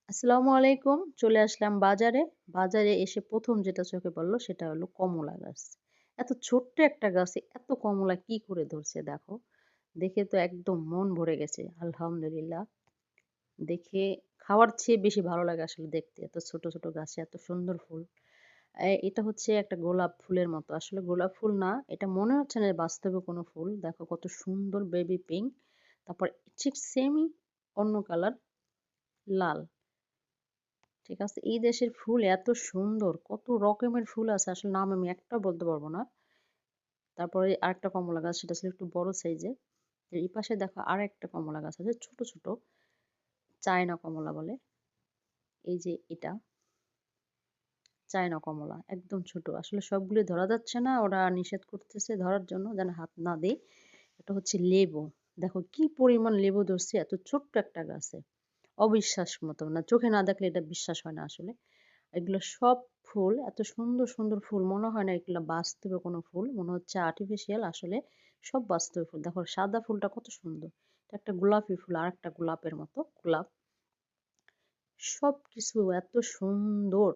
আসসালামু আলাইকুম। চলে আসলাম বাজারে। বাজারে এসে ১ম যেটা চোখে পড়ল সেটা হলো কমলা গাছ। এত ছোট্ট একটা গাছে এত কমলা কি করে ধরছে দেখো। দেখে তো একদম মন ভরে গেছে। আলহামদুলিল্লাহ। দেখে খাওয়ার চেয়ে বেশি ভালো লাগে আসলে দেখতে। এত ছোট, ছোট গাছে এত সুন্দর ফুল। এটা হচ্ছে একটা গোলাপ ফুলের মতো। আসলে গোলাপ ফুল না। এটা মনে হচ্ছে না বাস্তবে কোনো ফুল। দেখো কত সুন্দর বেবি পিঙ্ক। তারপর ঠিক সেমই অন্য কালার লাল। ঠিক আছে? এই দেশের ফুল এত সুন্দর, কত রকমের ফুল আছে আসলে নাম আমি একটাও বলতে পারবো না। তারপরে আরেকটা কমলা গাছ সেটা ছিল একটু বড় সাইজের। এই পাশে দেখো আরেকটা কমলা গাছ আছে ছোট, ছোট চায়না কমলা বলে। এই যে এটা চায়না কমলা একদম ছোট। আসলে সবগুলো ধরা যাচ্ছে না। ওরা নিষেধ করতেছে ধরার জন্য যেন হাত না দেই। এটা হচ্ছে লেবু। দেখো কি পরিমাণ লেবু ধরছে এত ছোট্ট একটা গাছে। অবিশ্বাস মতো না। চোখে না দেখলে এটা বিশ্বাস হয় না আসলে। এগুলো সব ফুল এত সুন্দর, সুন্দর ফুল মনে হয় না এগুলো বাস্তবে কোনো ফুল। মনে হচ্ছে আর্টিফিশিয়াল আসলে সব বাস্তবে ফুল। দেখো সাদা ফুলটা কত সুন্দর। এটা একটা গোলাপি ফুল আরেকটা গোলাপের মতো গোলাপ। সবকিছু এত সুন্দর।